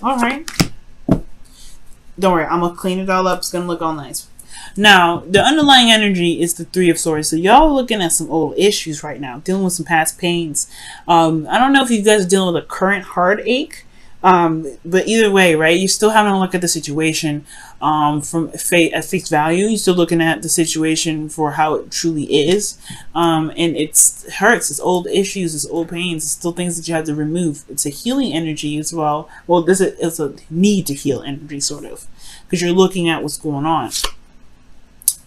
All right. Don't worry, I'm going to clean it all up. It's going to look all nice. Now, the underlying energy is the Three of Swords. So y'all are looking at some old issues right now, dealing with some past pains. I don't know if you guys are dealing with a current heartache, but either way, right? You're still having to look at the situation from at face value. You're still looking at the situation for how it truly is, and it hurts. It's old issues. It's old pains. It's still things that you have to remove. It's a healing energy as well. Well, it's a need to heal energy, sort of, because you're looking at what's going on.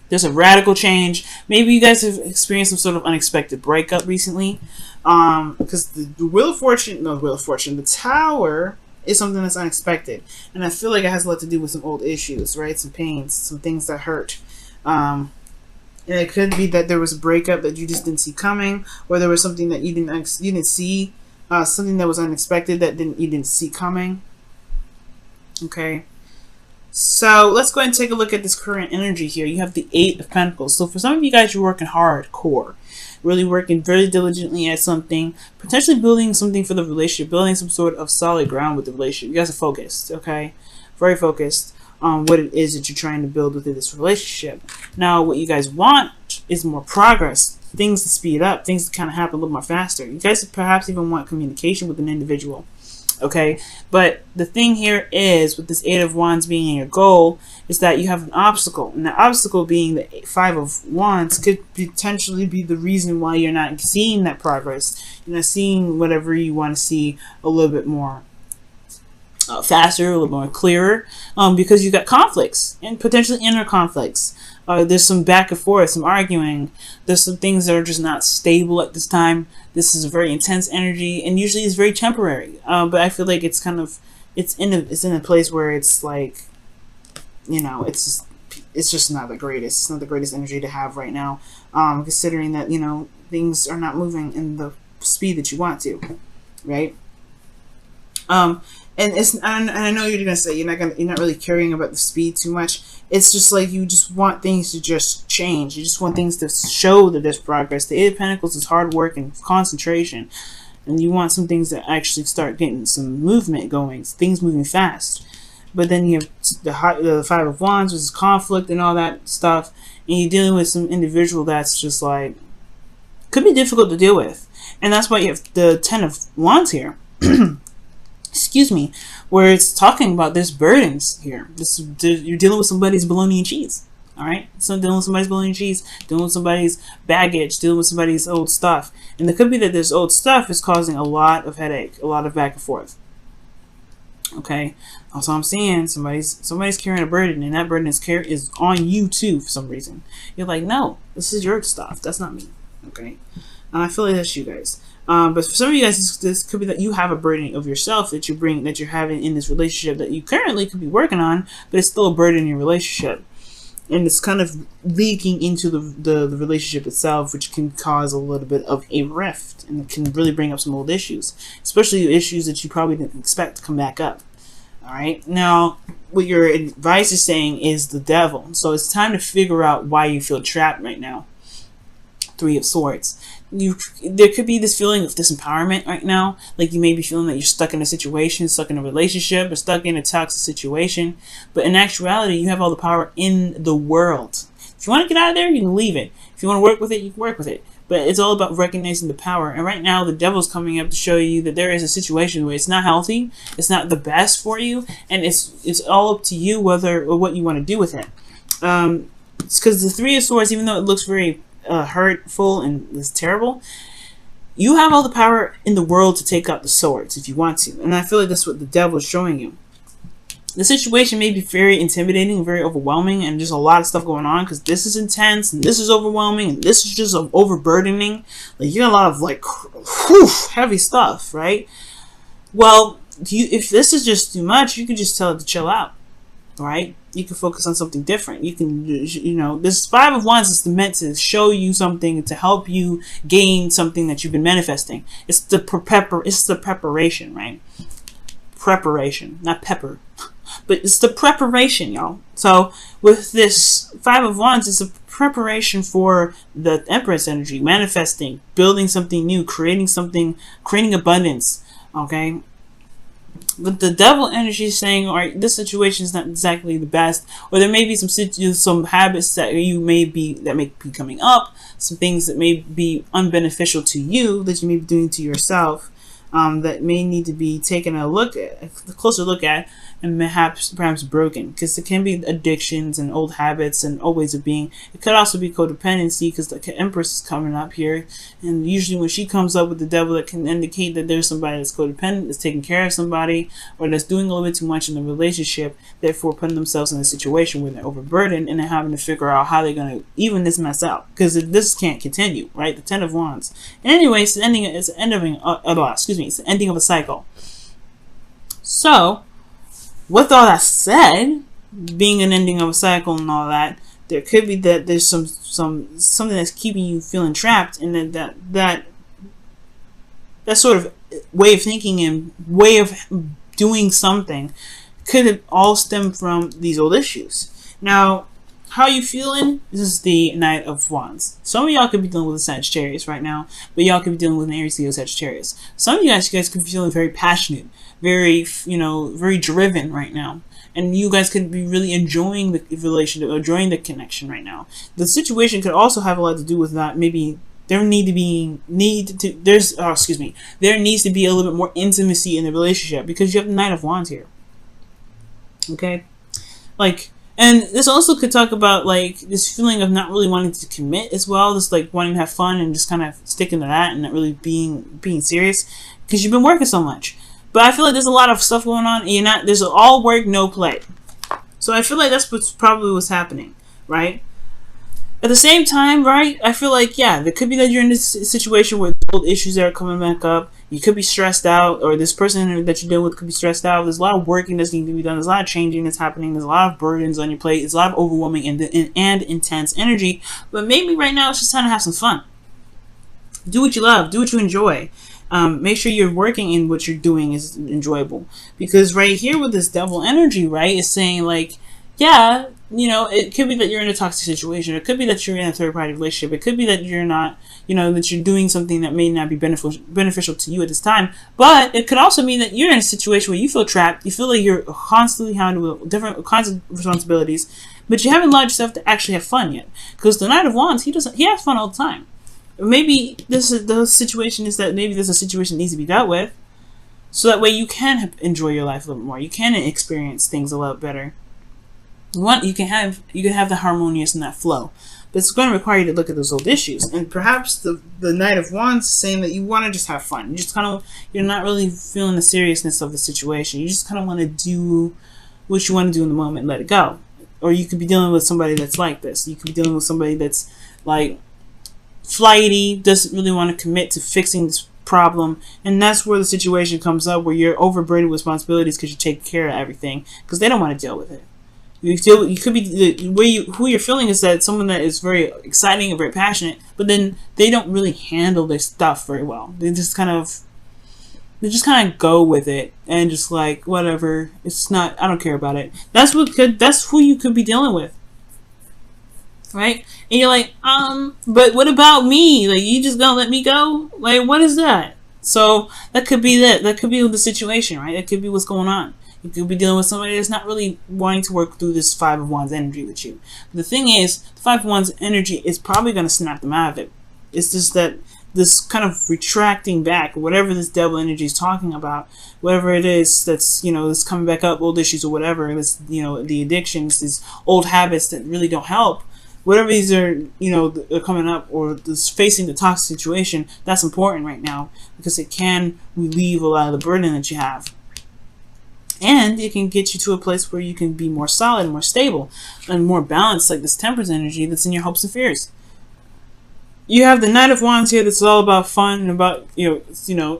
There's a radical change. Maybe you guys have experienced some sort of unexpected breakup recently. Because the Wheel of Fortune, the Tower is something that's unexpected. And I feel like it has a lot to do with some old issues, right? Some pains, some things that hurt. And it could be that there was a breakup that you just didn't see coming, or there was something that you didn't see, something that was unexpected that you didn't see coming. Okay. So let's go ahead and take a look at this current energy here. You have the Eight of Pentacles. So for some of you guys, you're working hardcore, really working very diligently at something, potentially building something for the relationship, building some sort of solid ground with the relationship. You guys are focused, okay? Very focused on what it is that you're trying to build within this relationship. Now, what you guys want is more progress, things to speed up, things to kind of happen a little more faster. You guys perhaps even want communication with an individual. Okay, but the thing here is, with this Eight of Wands being your goal, is that you have an obstacle, and the obstacle being the Five of Wands could potentially be the reason why you're not seeing that progress. You're not seeing whatever you want to see a little bit more faster, a little more clearer, because you got conflicts and potentially inner conflicts. There's some back and forth, some arguing. There's some things that are just not stable at this time. This is a very intense energy, and usually it's very temporary. But I feel like it's kind of it's in a place where it's like, you know, it's just not the greatest. It's not the greatest energy to have right now, considering that, you know, things are not moving in the speed that you want to, right? And I know you're gonna say you're not really caring about the speed too much. It's just like you just want things to just change. You just want things to show that there's progress. The Eight of Pentacles is hard work and concentration, and you want some things that actually start getting some movement going, things moving fast. But then you have the Five of Wands, which is conflict and all that stuff, and you're dealing with some individual that's just like could be difficult to deal with, and that's why you have the Ten of Wands here. Excuse me, where it's talking about there's burdens here. You're dealing with somebody's bologna and cheese. All right, so dealing with somebody's bologna and cheese, dealing with somebody's baggage, dealing with somebody's old stuff, and it could be that this old stuff is causing a lot of headache, a lot of back and forth. Okay, also I'm seeing somebody's carrying a burden, and that burden is on you too for some reason. You're like, no, this is your stuff. That's not me. Okay, and I feel like that's you guys. But for some of you guys, this could be that you have a burden of yourself that you're having in this relationship that you currently could be working on, but it's still a burden in your relationship, and it's kind of leaking into the relationship itself, which can cause a little bit of a rift, and it can really bring up some old issues, especially issues that you probably didn't expect to come back up. All right, now what your advice is saying is the Devil, so it's time to figure out why you feel trapped right now. Three of Swords. There could be this feeling of disempowerment right now. Like you may be feeling that you're stuck in a situation, stuck in a relationship, or stuck in a toxic situation. But in actuality, you have all the power in the world. If you want to get out of there, you can leave it. If you want to work with it, you can work with it. But it's all about recognizing the power. And right now, the Devil's coming up to show you that there is a situation where it's not healthy, it's not the best for you, and it's all up to you whether or what you want to do with it. It's because the Three of Swords, even though it looks very hurtful and is terrible, you have all the power in the world to take out the swords if you want to, and I feel like that's what the Devil is showing you. The situation may be very intimidating, very overwhelming, and just a lot of stuff going on because this is intense and this is overwhelming and this is just overburdening. Like you got a lot of like heavy stuff, right? Well, if this is just too much, you can just tell it to chill out. Right? You can focus on something different. You can, you know, this Five of Wands is meant to show you something, to help you gain something that you've been manifesting. It's the preparation, right? Preparation, not pepper, but it's the preparation, y'all. So with this Five of Wands, it's a preparation for the Empress energy, manifesting, building something new, creating something, creating abundance. Okay. But the devil energy is saying, all right, this situation is not exactly the best, or there may be some habits that may be coming up, some things that may be unbeneficial to you that you may be doing to yourself, that may need to be taken a closer look at, and perhaps broken, because it can be addictions and old habits and old ways of being. It could also be codependency, because the Empress is coming up here, and usually when she comes up with the devil, it can indicate that there's somebody that's codependent, that's taking care of somebody, or that's doing a little bit too much in the relationship, therefore putting themselves in a situation where they're overburdened and they're having to figure out how they're going to even this mess out, because this can't continue, right? The Ten of Wands. And anyway, it's the ending of a cycle. So, with all that said, being an ending of a cycle and all that, there could be that there's something that's keeping you feeling trapped, and that sort of way of thinking and way of doing something could have all stemmed from these old issues. Now, how are you feeling? This is the Knight of Wands. Some of y'all could be dealing with a Sagittarius right now, but y'all could be dealing with an Aries, Leo, Sagittarius. Some of you guys could be feeling very passionate, very driven right now. And you guys could be really enjoying the relationship, enjoying the connection right now. The situation could also have a lot to do with that. Maybe there needs to be a little bit more intimacy in the relationship, because you have the Knight of Wands here. Okay? And this also could talk about this feeling of not really wanting to commit as well, just wanting to have fun and just kind of sticking to that and not really being serious, because you've been working so much. But I feel like there's a lot of stuff going on, and there's all work, no play. So I feel like that's probably what's happening, right? At the same time, right, I feel like, yeah, there could be that you're in this situation where old issues that are coming back up. You could be stressed out, or this person that you're dealing with could be stressed out. There's a lot of working that's needing to be done. There's a lot of changing that's happening. There's a lot of burdens on your plate. It's a lot of overwhelming and intense energy. But maybe right now it's just time to have some fun. Do what you love. Do what you enjoy. Make sure you're working and what you're doing is enjoyable. Because right here with this devil energy, right, is saying yeah, it could be that you're in a toxic situation. It could be that you're in a third-party relationship. It could be that you're not, that you're doing something that may not be beneficial to you at this time. But it could also mean that you're in a situation where you feel trapped. You feel like you're constantly handling different kinds of responsibilities, but you haven't allowed yourself to actually have fun yet. Because the Knight of Wands, he has fun all the time. Maybe the situation is that maybe there's a situation that needs to be dealt with, so that way you can enjoy your life a little bit more. You can experience things a lot better. You can have the harmonious and that flow, but it's going to require you to look at those old issues. And perhaps the Knight of Wands is saying that you want to just have fun. You're not really feeling the seriousness of the situation. You just kind of want to do what you want to do in the moment and let it go. Or you could be dealing with somebody that's like this. You could be dealing with somebody that's flighty, doesn't really want to commit to fixing this problem, and that's where the situation comes up where you're overburdened with responsibilities because you take care of everything because they don't want to deal with it. You could be who you're feeling is that someone that is very exciting and very passionate, but then they don't really handle their stuff very well. They just kind of go with it and just whatever. It's not. I don't care about it. That's who you could be dealing with, right? And you're but what about me? You just gonna let me go? What is that? So that could be that. That could be the situation, right? That could be what's going on. You could be dealing with somebody that's not really wanting to work through this Five of Wands energy with you. But the thing is, the Five of Wands energy is probably going to snap them out of it. It's just that this kind of retracting back, whatever this devil energy is talking about, whatever it is that's, that's coming back up, old issues or whatever, this, the addictions, these old habits that really don't help, whatever these are, are coming up, or this facing the toxic situation, that's important right now because it can relieve a lot of the burden that you have. And it can get you to a place where you can be more solid, more stable, and more balanced, like this Temperance energy that's in your hopes and fears. You have the Knight of Wands here that's all about fun and about,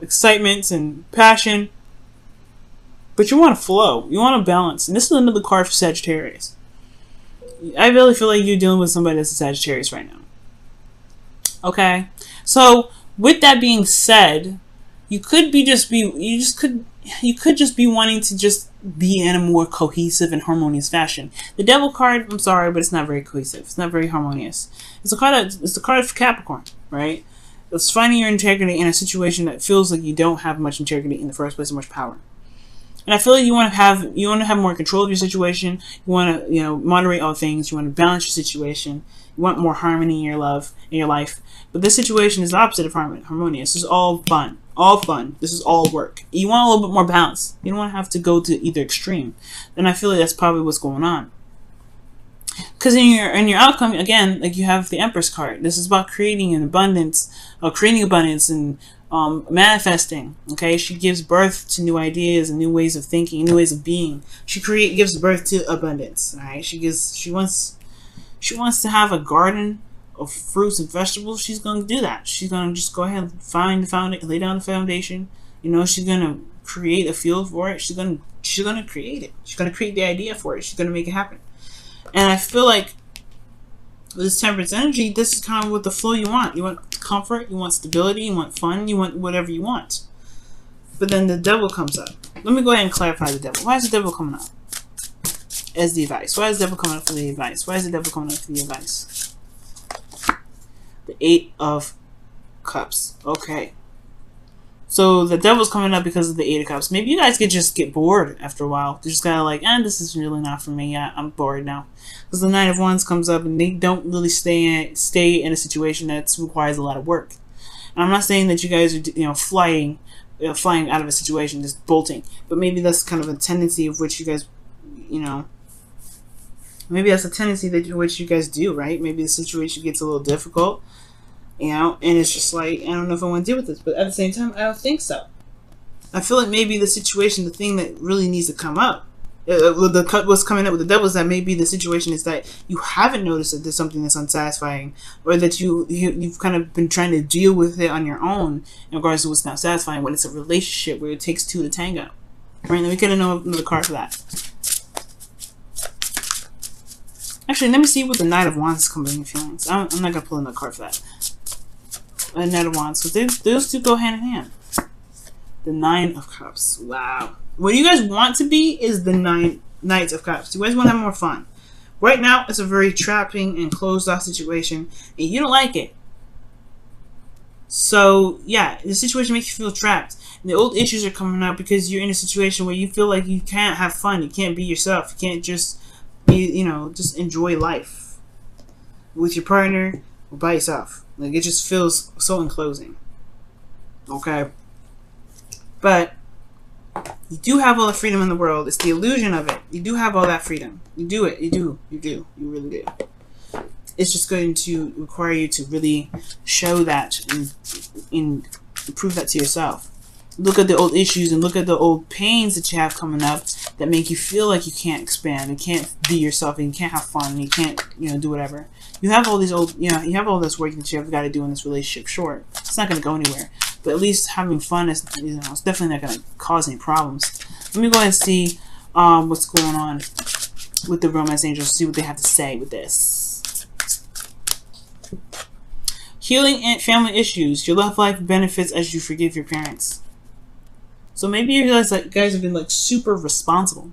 excitement and passion. But you want to flow. You want to balance. And this is another card for Sagittarius. I really feel like you're dealing with somebody that's a Sagittarius right now. Okay? So, with that being said, you could just be wanting to just be in a more cohesive and harmonious fashion. The Devil card, I'm sorry, but it's not very cohesive. It's not very harmonious. It's the card of Capricorn, right? It's finding your integrity in a situation that feels like you don't have much integrity in the first place or much power. And I feel like you want to have more control of your situation. You want to, moderate all things. You want to balance your situation. You want more harmony in your life. But this situation is the opposite of harmonious. This is all fun. All fun. This is all work. You want a little bit more balance. You don't want to have to go to either extreme. Then I feel like that's probably what's going on. Because in your outcome, again, like you have the Empress card. This is about creating abundance and manifesting. Okay, she gives birth to new ideas and new ways of thinking, new ways of being. She gives birth to abundance. All right, she wants to have a garden of fruits and vegetables. She's going to do that. She's going to just go ahead and lay down the foundation. She's going to create a field for it. She's going to create it. She's going to create the idea for it. She's going to make it happen. And I feel like with this Temperance energy, this is kind of what the flow you want. You want comfort, you want stability, you want fun, you want whatever you want. But then the Devil comes up. Let me go ahead and clarify the Devil. Why is the Devil coming up as the advice? Why is the Devil coming up for the advice? Why is the Devil coming up for the advice? The 8 of Cups. Okay. So the Devil's coming up because of the 8 of Cups. Maybe you guys could just get bored after a while. They're just kind of like, this is really not for me. I'm bored now. Because the 9 of Wands comes up and they don't really stay in a situation that requires a lot of work. And I'm not saying that you guys are flying out of a situation, just bolting. But maybe that's kind of a tendency of which you guys, maybe that's a tendency which you guys do, right? Maybe the situation gets a little difficult. And it's just like, I don't know if I want to deal with this, but at the same time, I don't think so. I feel like maybe the situation, the thing that really needs to come up, what's coming up with the Devil is that maybe the situation is that you haven't noticed that there's something that's unsatisfying, or that you've kind of been trying to deal with it on your own in regards to what's not satisfying, when it's a relationship where it takes 2 to tango. Right? Let me get another card for that. Actually, let me see what the Knight of Wands is coming in your feelings. I'm not going to pull another card for that. A Knight of Wands, because those two go hand in hand. The 9 of Cups. Wow. What you guys want to be is the Knights of Cups. You guys want to have more fun. Right now, it's a very trapping and closed-off situation, and you don't like it. So, yeah, the situation makes you feel trapped. And the old issues are coming out because you're in a situation where you feel like you can't have fun. You can't be yourself. You can't just be, just enjoy life with your partner or by yourself. Like, it just feels so enclosing. Okay? But you do have all the freedom in the world. It's the illusion of it. You do have all that freedom. You do it. You do. You do. You really do. It's just going to require you to really show that and prove that to yourself. Look at the old issues and look at the old pains that you have coming up that make you feel like you can't expand and can't be yourself and you can't have fun and you can't, do whatever. You have all these you have all this work that you have got to do in this relationship. Sure, it's not going to go anywhere, but at least having fun is, it's definitely not going to cause any problems. Let me go ahead and see what's going on with the Romance Angels. See what they have to say with this. Healing and family issues. Your love life benefits as you forgive your parents. So maybe you realize that you guys have been like super responsible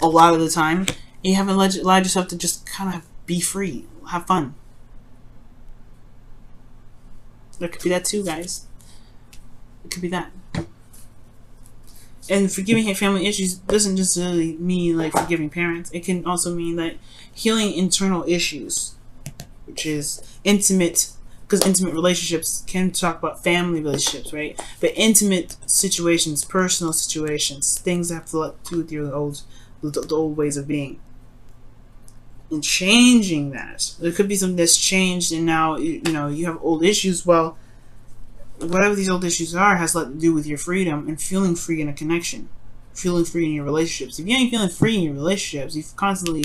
a lot of the time, and you haven't allowed yourself to just kind of be free, have fun. There could be that too, guys. It could be that. And forgiving your family issues doesn't just really mean like forgiving parents. It can also mean that healing internal issues, which is intimate. Because intimate relationships can talk about family relationships, right? But intimate situations, personal situations, things that have to do with your the old ways of being. And changing that. There could be something that's changed and now, you have old issues. Well, whatever these old issues are has a lot to do with your freedom and feeling free in a connection. Feeling free in your relationships. If you ain't feeling free in your relationships, you constantly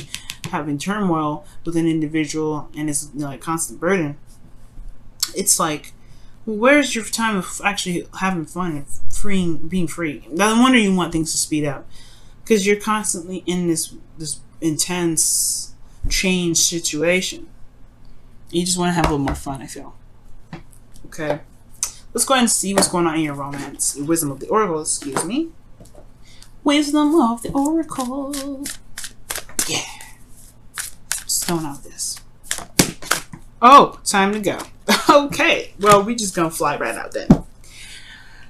having turmoil with an individual and it's a constant burden. It's like, where's your time of actually having fun and being free? No wonder you want things to speed up, because you're constantly in this intense change situation. You just want to have a little more fun, I feel. Okay, let's go ahead and see what's going on in your romance. Wisdom of the Oracle, excuse me. Wisdom of the Oracle. Yeah. Stone out this. Oh, time to go. Okay, well, we just gonna fly right out then.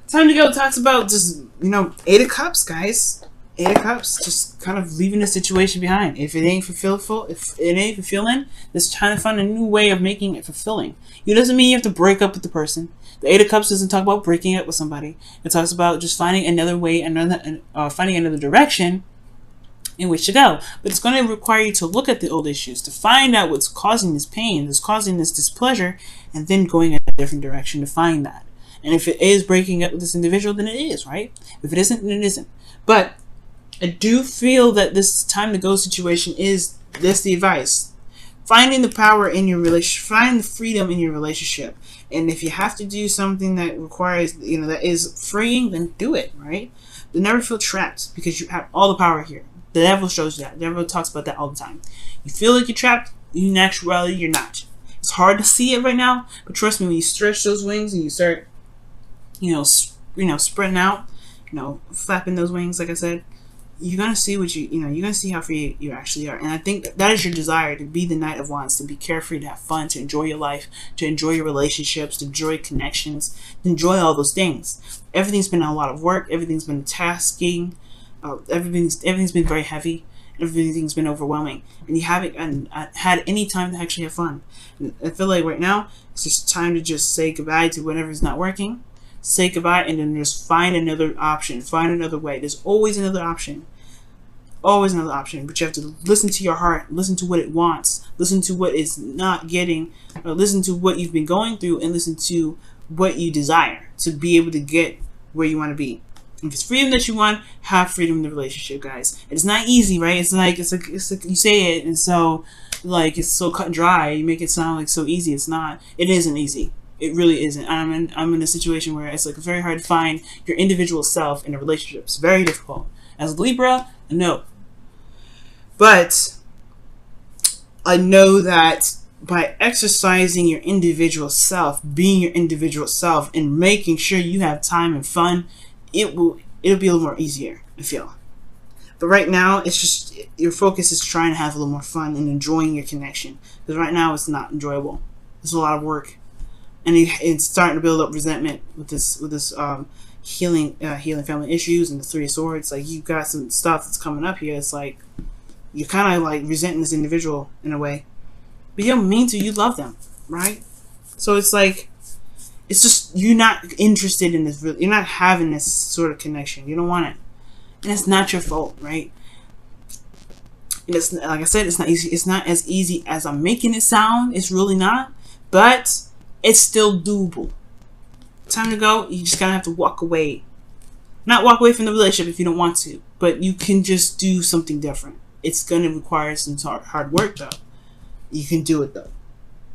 Time to go talks about just, 8 of Cups, guys. Eight of Cups, just kind of leaving the situation behind. If it ain't if it ain't fulfilling, just trying to find a new way of making it fulfilling. It doesn't mean you have to break up with the person. The Eight of Cups doesn't talk about breaking up with somebody. It talks about just finding another way, finding another direction in which to go. But it's going to require you to look at the old issues, to find out what's causing this pain, what's causing this displeasure, and then going in a different direction to find that. And if it is breaking up with this individual, then it is, right? If it isn't, then it isn't. But I do feel that this time to go situation is this the advice. Finding the power in your relationship, find the freedom in your relationship. And if you have to do something that requires, that is freeing, then do it, right? But never feel trapped because you have all the power here. The devil shows you that. The devil talks about that all the time. You feel like you're trapped, in actuality, you're not. It's hard to see it right now, but trust me, when you stretch those wings and you start, spreading out, flapping those wings, like I said, you're gonna see you're gonna see how free you actually are. And I think that is your desire, to be the Knight of Wands, to be carefree, to have fun, to enjoy your life, to enjoy your relationships, to enjoy connections, to enjoy all those things. Everything's been a lot of work. Everything's been tasking. Everything's been very heavy. Everything's been overwhelming, and you haven't had any time to actually have fun. And I feel like right now it's just time to just say goodbye to whatever's not working. Say goodbye, and then just find another option. Find another way. There's always another option. Always another option. But you have to listen to your heart. Listen to what it wants. Listen to what it's not getting. Or listen to what you've been going through, and listen to what you desire to be able to get where you want to be. If it's freedom that you want, have freedom in the relationship, guys. It's not easy, right? It's like you say it, and so it's so cut and dry. You make it sound like so easy. It's not. It isn't easy. It really isn't. I'm in a situation where it's very hard to find your individual self in a relationship. It's very difficult. As a Libra, no. But I know that by exercising your individual self, being your individual self, and making sure you have time and fun, it'll be a little more easier, I feel. But right now, it's just your focus is trying to have a little more fun and enjoying your connection. Because right now, it's not enjoyable. It's a lot of work, and it's starting to build up resentment with this healing family issues and the Three of Swords. Like, you've got some stuff that's coming up here. It's like you're kind of like resenting this individual in a way, but you don't mean to. You love them, right? So it's like, it's just, you're not interested in this. You're not having this sort of connection. You don't want it, and it's not your fault, right? And it's, like I said, it's not easy. It's not as easy as I'm making it sound. It's really not, but it's still doable. Time to go. You just gotta have to walk away. Not walk away from the relationship if you don't want to, but you can just do something different. It's gonna require some hard work, though. You can do it, though.